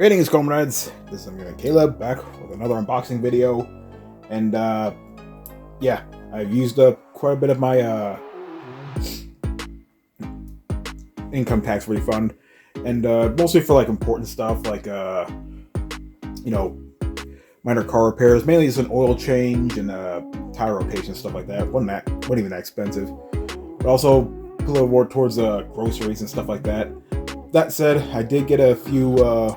Greetings, comrades. This is Caleb back with another unboxing video, and yeah, I've used up quite a bit of my income tax refund, and mostly for like important stuff like you know, minor car repairs. Mainly just an oil change and tire rotation, stuff like that. Wasn't even that expensive, but also put a little more towards groceries and stuff like that. That said, I did get a few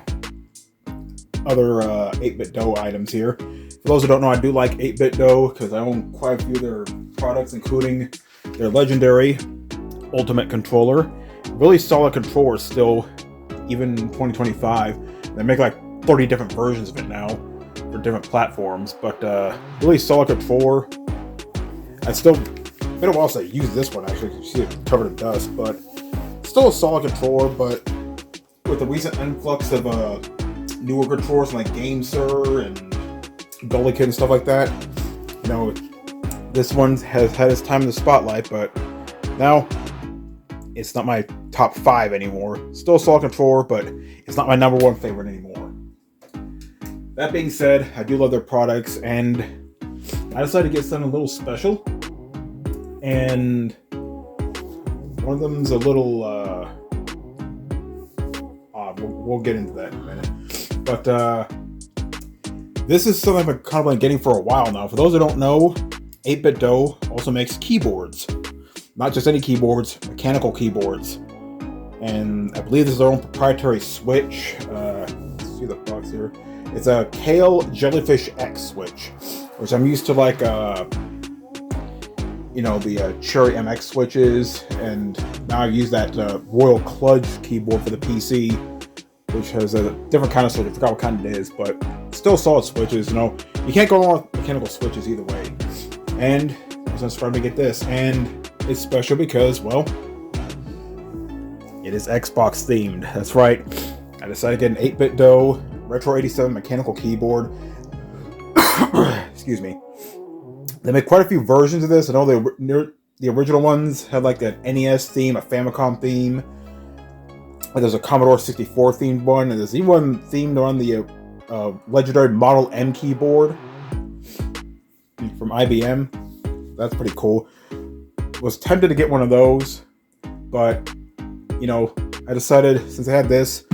other 8BitDo items here. For those who don't know, I do like 8BitDo because I own quite a few of their products, including their legendary Ultimate controller. Really solid controller still, even in 2025. They make like 30 different versions of it now for different platforms, but really solid controller. It's been a while since I used this one, actually. You see it covered in dust, but still a solid controller. But with the recent influx of newer controllers like GameSir and Gullikin and stuff like that, you know, this one has had its time in the spotlight, but now it's not my top 5 anymore. Still a solid controller, but it's not my #1 favorite anymore. That being said, I do love their products, and I decided to get something a little special. And one of them's a little odd. We'll get into that in a minute. But this is something I've kind of been getting for a while now. For those who don't know, 8BitDo also makes keyboards. Not just any keyboards, mechanical keyboards. And I believe this is their own proprietary switch. Let's see the box here. It's a Kale Jellyfish X switch, which I'm used to, like, you know, the Cherry MX switches, and now I use that Royal Kludge keyboard for the PC, which has a different kind of switch. I forgot what kind it is, but still solid switches. You know, you can't go wrong with mechanical switches either way. And I was inspired to get this, and it's special because, well, it is Xbox themed. That's right. I decided to get an 8BitDo Retro 87 mechanical keyboard. Excuse me. They make quite a few versions of this. I know the original ones had like an NES theme, a Famicom theme. And there's a Commodore 64 themed one, and there's even one themed on the legendary Model M keyboard from IBM. That's pretty cool. Was tempted to get one of those, but you know, I decided since I had this,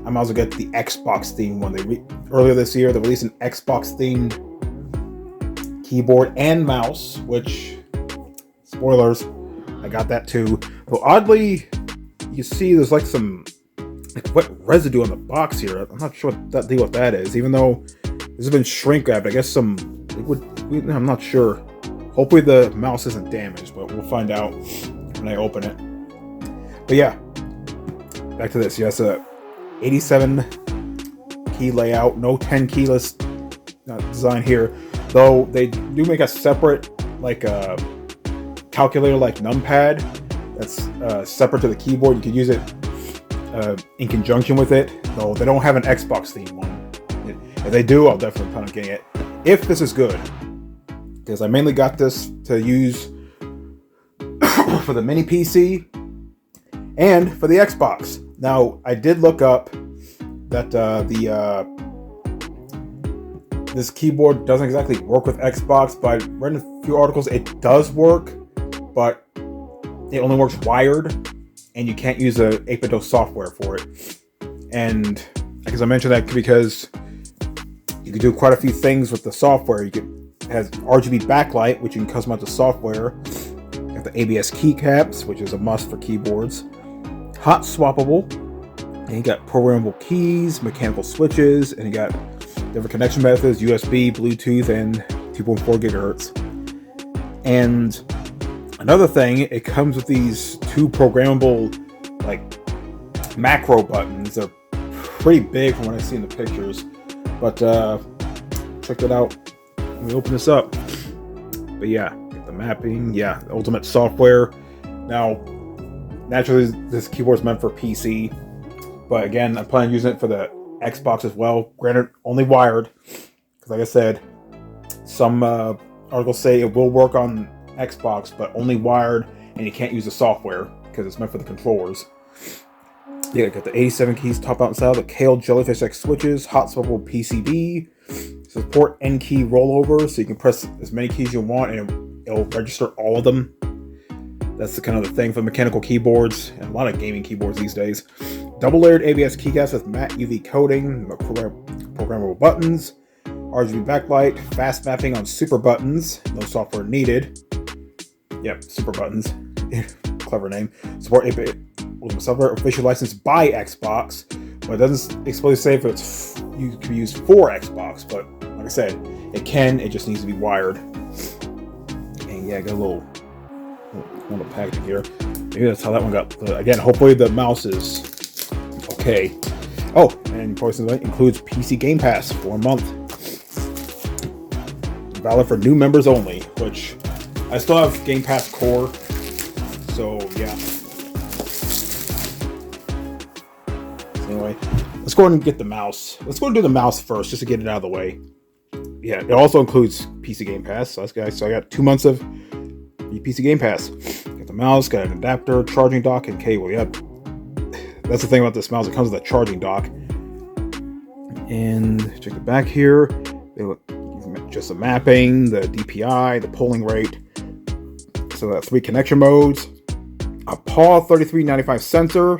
I might as well get the Xbox themed one. Earlier this year, they released an Xbox themed keyboard and mouse, which, spoilers, I got that too. But oddly, you see there's like some wet residue on the box here. I'm not sure what that deal with that is, even though this has been shrink wrapped. I guess some liquid, I'm not sure. Hopefully the mouse isn't damaged, but we'll find out when I open it. But yeah, back to this. Yes, a 87 key layout, no 10 keyless design here. Though they do make a separate, like, calculator, like numpad, that's separate to the keyboard. You can use it in conjunction with it, though they don't have an Xbox themed one. If they do, I'll definitely plan on getting it, if this is good. Because I mainly got this to use for the mini PC and for the Xbox. Now, I did look up that this keyboard doesn't exactly work with Xbox, but I read in a few articles it does work, but it only works wired, and you can't use the 8BitDo software for it. And I guess I mentioned that because you can do quite a few things with the software. It has RGB backlight, which you can customize the software. You have the ABS keycaps, which is a must for keyboards. Hot swappable, and you got programmable keys, mechanical switches, and you got different connection methods: USB, Bluetooth, and 2.4 gigahertz. And another thing, it comes with these 2 programmable, like, macro buttons. They're pretty big from what I see in the pictures, but check that out when we open this up. But yeah, get the mapping. Yeah, the Ultimate software. Now, naturally, this keyboard's meant for PC, but again, I plan on using it for the Xbox as well. Granted, only wired, because like I said, some articles say it will work on Xbox, but only wired, and you can't use the software because it's meant for the controllers. Yeah, got the 87 keys top out and style, the Kale Jellyfish X switches, hot swivel PCB, support N key rollover, so you can press as many keys you want and it'll register all of them. That's the kind of the thing for mechanical keyboards and a lot of gaming keyboards these days. Double layered ABS keycaps with matte UV coating, programmable buttons, RGB backlight, fast mapping on super buttons, no software needed. Yep, super buttons. Clever name. Support 8-bit software, officially licensed by Xbox, but it doesn't explicitly say if it's you can be used for Xbox. But like I said, it can. It just needs to be wired. And yeah, got a little packaging here. Maybe that's how that one got. Again, hopefully the mouse is okay. Oh, and Poison Light includes PC Game Pass for a month. Valid for new members only, which I still have Game Pass Core, so yeah. Anyway, let's go ahead and get the mouse. Let's go and do the mouse first, just to get it out of the way. Yeah, it also includes PC Game Pass, so I got 2 months of PC Game Pass. Got the mouse, got an adapter, charging dock, and cable. Yeah, that's the thing about this mouse. It comes with a charging dock. And check the back here. Just the mapping, the DPI, the polling rate. So that 3 connection modes. A PAW 3395 sensor.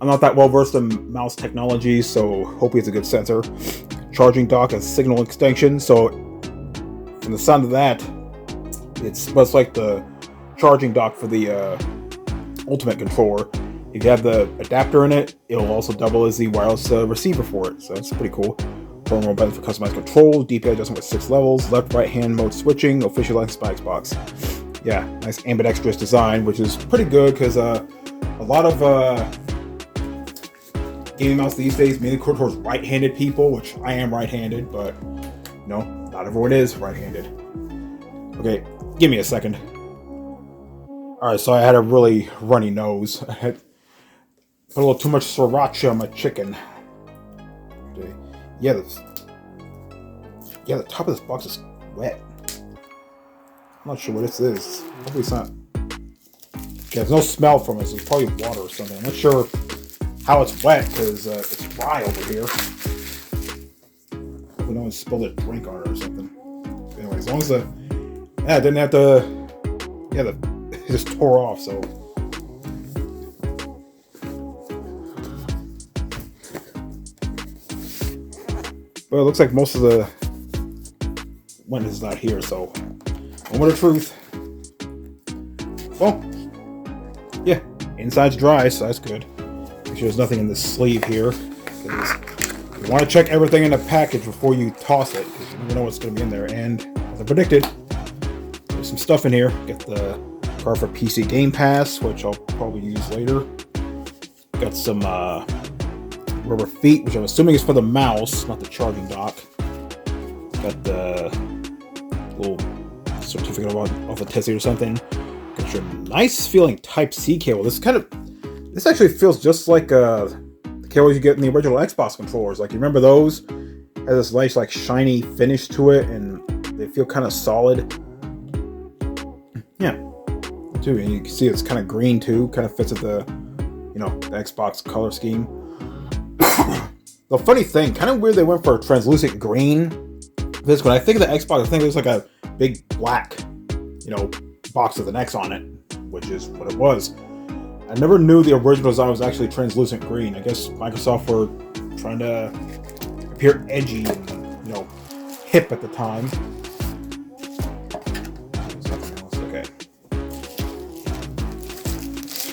I'm not that well versed in mouse technology, so hopefully it's a good sensor. Charging dock and signal extension. So from the sound of that, it's much like the charging dock for the Ultimate controller. If you have the adapter in it, it'll also double as the wireless receiver for it. So that's pretty cool. Programmable buttons for customized controls, DPI adjustment with 6 levels, left, right hand mode switching, official licensed by Xbox. Yeah, nice ambidextrous design, which is pretty good because a lot of gaming mouse these days mainly go towards right-handed people, which I am right-handed, but no, not everyone is right-handed. Okay, give me a second. Alright, so I had a really runny nose. I had put a little too much sriracha on my chicken. Okay. Yeah, the top of this box is wet. I'm not sure what this is. Hopefully it's not. Yeah, there's no smell from it, so it's probably water or something. I'm not sure how it's wet because it's dry over here. Hopefully no one spilled a drink on it or something. Anyway, as long as it didn't have to. Yeah, it just tore off, so. But it looks like most of the wind is not here, so moment of truth. Well, yeah, inside's dry, so that's good. Make sure there's nothing in the sleeve here. You want to check everything in the package before you toss it, because you never know what's going to be in there. And as I predicted, there's some stuff in here. Got the card for PC Game Pass, which I'll probably use later. Got some rubber feet, which I'm assuming is for the mouse, not the charging dock. Got the little certificate of authenticity or something. Got your nice feeling Type-C cable. This actually feels just like the cables you get in the original Xbox controllers. Like, you remember those? Has this nice, like, shiny finish to it, and they feel kind of solid. Yeah, too. And you can see it's kind of green too. Kind of fits with the, the Xbox color scheme. The funny thing, kind of weird they went for a translucent green. This one, I think of the Xbox, I think there's like a big black, box with an X on it, which is what it was. I never knew the original design was actually translucent green. I guess Microsoft were trying to appear edgy and, hip at the time. Okay.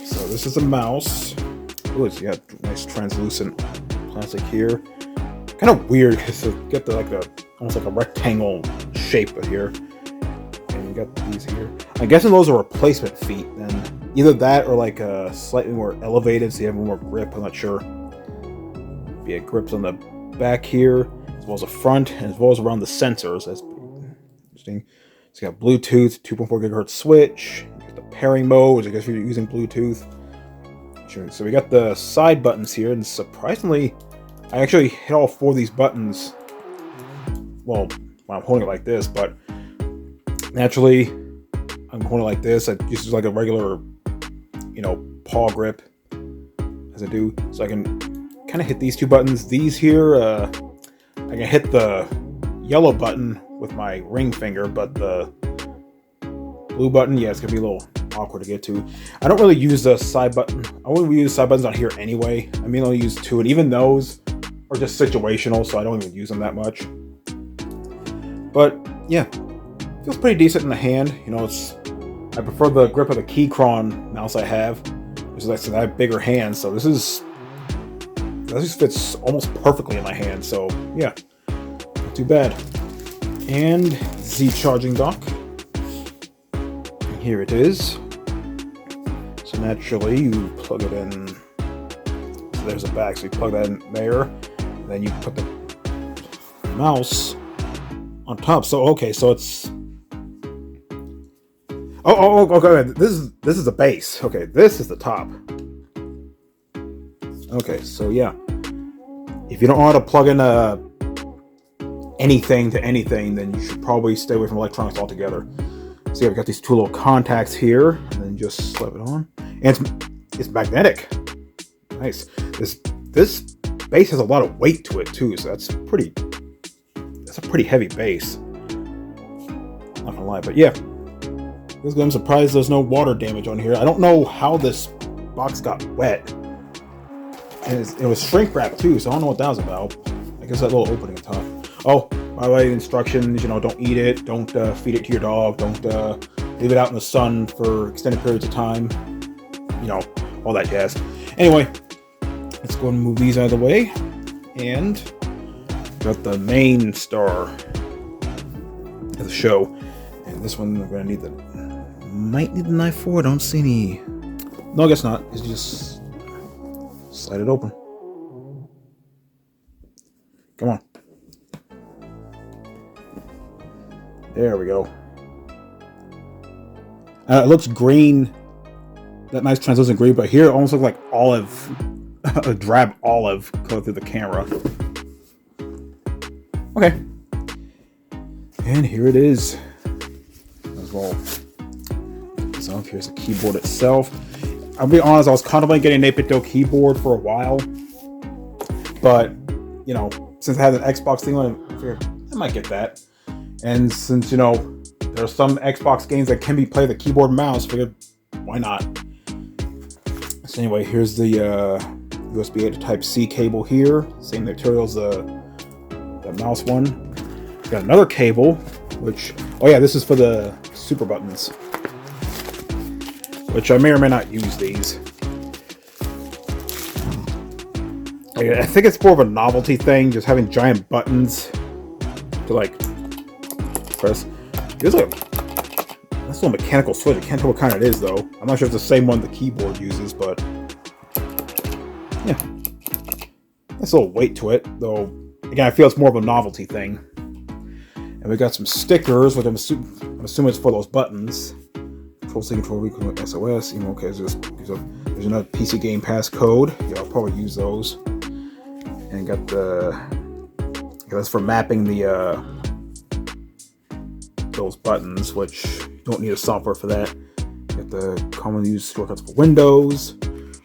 So this is a mouse. Oh, it's got nice translucent plastic here. Kind of weird because you get almost like a rectangle shape here. And you got these here. I'm guessing those are replacement feet then. Either that or like slightly more elevated so you have more grip. I'm not sure. Yeah, grips on the back here, as well as the front, and as well as around the sensors. That's pretty interesting. So you got Bluetooth, 2.4 gigahertz switch, the pairing mode, which I guess you're using Bluetooth. So we got the side buttons here, and surprisingly, I actually hit all 4 of these buttons. Well, when I'm holding it like this, but naturally, I'm holding it like this. I use like a regular, paw grip. as I do. So I can kind of hit these two buttons. These here, I can hit the yellow button with my ring finger, but the blue button, yeah, it's gonna be a little awkward to get to. I don't really use the side button. I wouldn't use side buttons on here anyway. I mean, I'll use two, and even those are just situational, so I don't even use them that much. But yeah, feels pretty decent in the hand. You know, I prefer the grip of the Keychron mouse I have, which is like I have bigger hands, so this just fits almost perfectly in my hand. So yeah, not too bad. And Z charging dock. Here it is. So naturally, you plug it in. So there's a back, so you plug that in there, and then you put the mouse on top. So okay, so it's okay. This is the base. Okay, this is the top. Okay, so yeah, if you don't know how to plug in anything to anything, then you should probably stay away from electronics altogether. So yeah, we got these two little contacts here, and then just slap it on, and it's magnetic. Nice. This base has a lot of weight to it too, so that's a pretty heavy base. Not gonna lie, but yeah, I'm surprised there's no water damage on here. I don't know how this box got wet, and it was shrink wrapped too, so I don't know what that was about. I guess that little opening at the top. Oh, by the way, instructions, you know, don't eat it, don't feed it to your dog, don't leave it out in the sun for extended periods of time, you know, all that jazz. Anyway, let's go and move these out of the way, and got the main star of the show, and this one we're gonna might need the knife for. I don't see any. No, I guess not. It's just slide it open. Come on. There we go. It looks green. That nice translucent green, but here it almost looks like olive, a drab olive color through the camera. Okay. And here it is. As well. So here's the keyboard itself. I'll be honest, I was contemplating getting an 8BitDo keyboard for a while, but you know, since I had an Xbox thing on, I figured I might get that. And since, you know, there are some Xbox games that can be played with a keyboard and mouse, I figured, why not? So anyway, here's the USB-A to Type-C cable here. Same material as the mouse one. Got another cable, which, oh yeah, this is for the super buttons, which I may or may not use these. I think it's more of a novelty thing, just having giant buttons to like press. There's like that's a little mechanical switch. I can't tell what kind it is though. I'm not sure if it's the same one the keyboard uses, but yeah, that's a little weight to it. Though again, I feel it's more of a novelty thing. And we got some stickers, which I'm assuming it's for those buttons. Control C, Control V, SOS. Okay, there's another PC Game Pass code. Yeah, I'll probably use those. And got that's for mapping the those buttons, which you don't need a software for that. Got the commonly used shortcuts for Windows,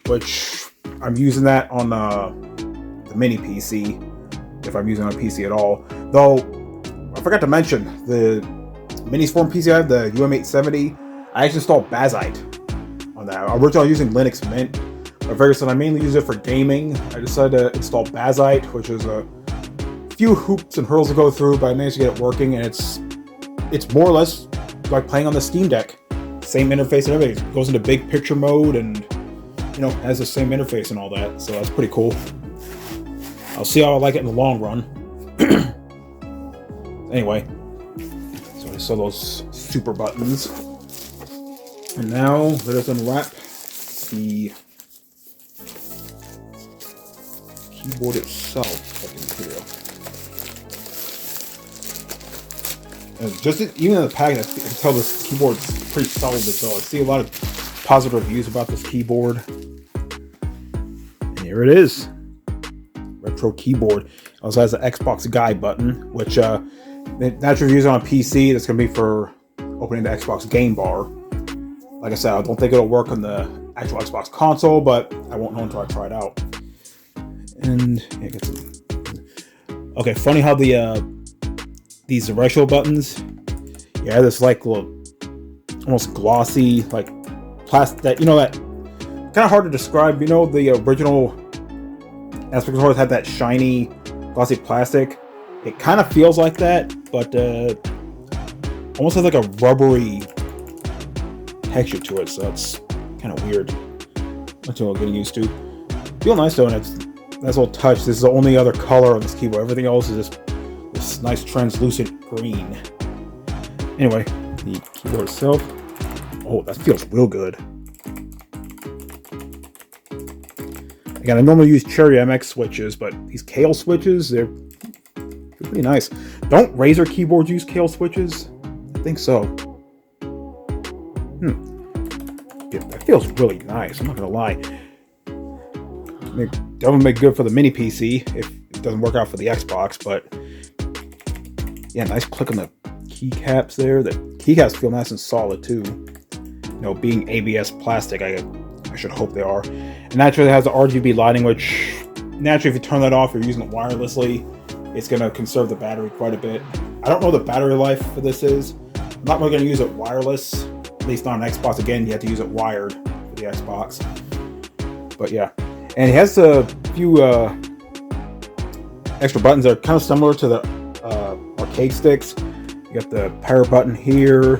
which I'm using that on the mini PC, if I'm using it on a PC at all. Though I forgot to mention the minis form PC I have, the UM870. I actually installed Bazite on that. Originally I was using Linux Mint. I figured since I mainly use it for gaming, I decided to install Bazite, which is a few hoops and hurdles to go through, but I managed to get it working, and it's more or less like playing on the Steam Deck. Same interface and everything. It goes into big picture mode and, you know, has the same interface and all that, so that's pretty cool. I'll see how I like it in the long run. Anyway, so I saw those super buttons. And now let us unwrap the keyboard itself. And just even in the package, I can tell this keyboard's pretty solid as well. I see a lot of positive reviews about this keyboard. And here it is. Retro keyboard. It also has an Xbox guide button, which that's reviews on a PC. That's going to be for opening the Xbox game bar. Like I said, I don't think it'll work on the actual Xbox console, but I won't know until I try it out. And yeah, get some. Okay, funny how these directional buttons, yeah, this like little almost glossy like plastic, that, you know, that kind of hard to describe. You know, the original Xbox controllers had that shiny glossy plastic. It kind of feels like that, but almost has like a rubbery texture to it, so it's kind of weird until I'm getting used to. Feel nice though, and it's nice little touch. This is the only other color on this keyboard. Everything else is just this nice translucent green. Anyway, the keyboard itself. Oh, that feels real good. Again, I normally use Cherry MX switches, but these Kale switches, they're pretty nice. Don't Razer keyboards use Kale switches? I think so. Yeah, that feels really nice, I'm not gonna lie. That would make good for the mini PC if it doesn't work out for the Xbox, but yeah, nice click on the keycaps there. The keycaps feel nice and solid too. You know, being ABS plastic, I should hope they are. And naturally it has the RGB lighting, which naturally if you turn that off, you're using it wirelessly, it's gonna conserve the battery quite a bit. I don't know what the battery life for this is. I'm not really gonna use it wireless, at least on an Xbox. Again, you have to use it wired for the Xbox. But yeah. And it has a few extra buttons that are kind of similar to the arcade sticks. You got the power button here.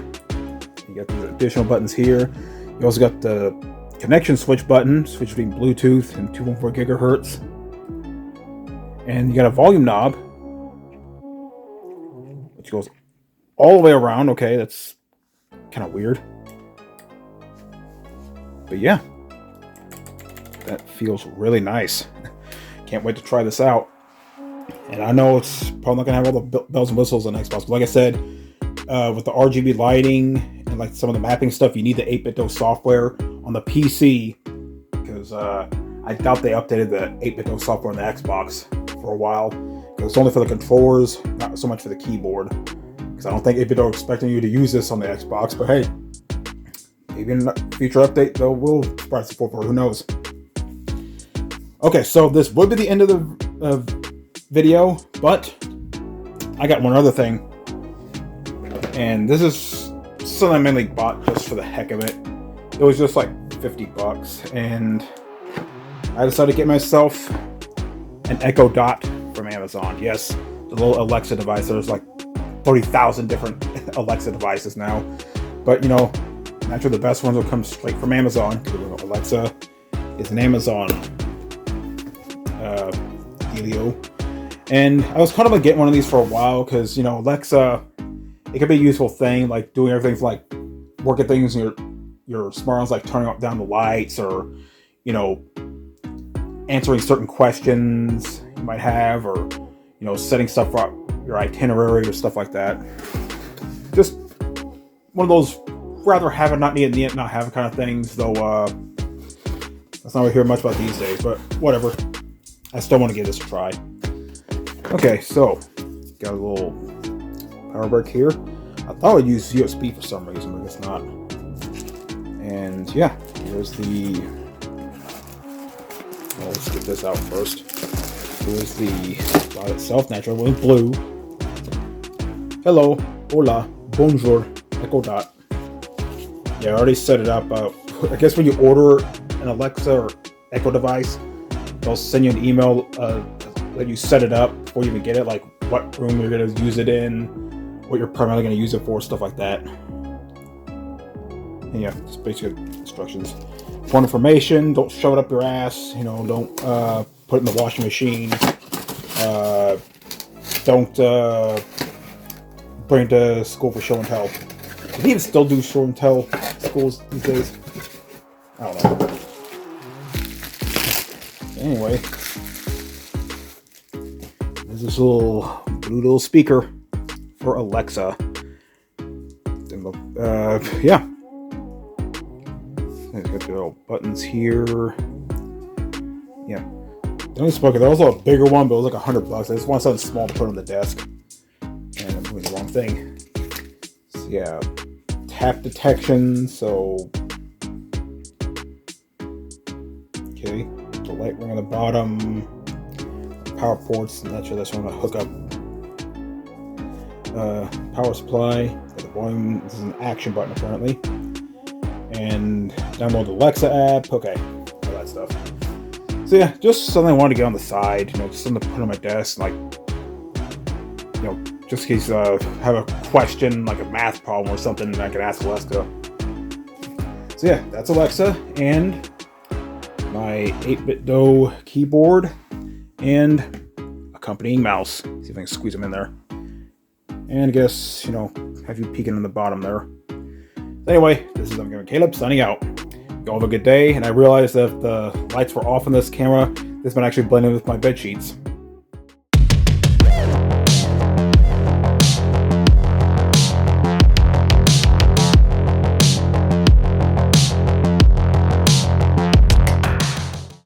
You got the additional buttons here. You also got the connection switch button, switch between Bluetooth and 2.4 gigahertz. And you got a volume knob, which goes all the way around. Okay, that's kind of weird. But yeah. That feels really nice. Can't wait to try this out. And I know it's probably not gonna have all the bells and whistles on Xbox, but like I said, with the RGB lighting and like some of the mapping stuff, you need the 8BitDo software on the PC, because I doubt they updated the 8BitDo software on the Xbox for a while. Because it's only for the controllers, not so much for the keyboard. Because I don't think 8BitDo is expecting you to use this on the Xbox, but hey, maybe in a future update though we'll provide support for it, who knows. Okay, so this would be the end of the video, but I got one other thing. And this is something I mainly bought just for the heck of it. It was just like 50 bucks, and I decided to get myself an Echo Dot from Amazon. Yes, the little Alexa device. There's like 30,000 different Alexa devices now. But you know, naturally the best ones will come straight from Amazon, because Alexa is an Amazon dealio. And I was kind of like getting one of these for a while, because you know, Alexa, it could be a useful thing, like doing everything for like working things in your smartphones, like turning down the lights, or you know, answering certain questions you might have, or you know, setting stuff for your itinerary or stuff like that. Just one of those rather have it, not need it, not have it kind of things, though. That's not what we hear much about these days, but whatever. I still want to give this a try. Okay, so got a little power brick here. I thought I'd use USB for some reason, but it's not. And yeah, here's the. Well, let's get this out first. Here's the dot itself, naturally with blue. Hello, hola, bonjour, Echo Dot. Yeah, I already set it up. I guess when you order an Alexa or Echo device, they'll send you an email that you set it up before you even get it, like what room you're going to use it in, what you're primarily going to use it for, stuff like that. And yeah, just basic instructions. For information, don't shove it up your ass. You know, don't put it in the washing machine. Don't bring it to school for show and tell. Do they even still do show and tell schools these days? I don't know. Anyway, there's this little blue little speaker for Alexa. Yeah. It's got the little buttons here. Yeah. The only speaker, there was a bigger one, but it was like $100. I just want something small to put on the desk. And I'm doing the wrong thing. So yeah. Tap detection, so Okay, the light ring on the bottom, power ports, and that's where I'm going to hook up. Power supply, the volume, this is an action button apparently. And download the Alexa app, okay, all that stuff. So yeah, just something I wanted to get on the side, you know, just something to put on my desk, like, you know, just in case I have a question, like a math problem or something, I can ask Alexa. So yeah, that's Alexa, and my 8BitDo keyboard, and accompanying mouse. See if I can squeeze them in there. And I guess, you know, have you peeking in the bottom there. Anyway, this is Caleb signing out. You all have a good day, and I realized that if the lights were off on this camera, this might actually blend in with my bed sheets.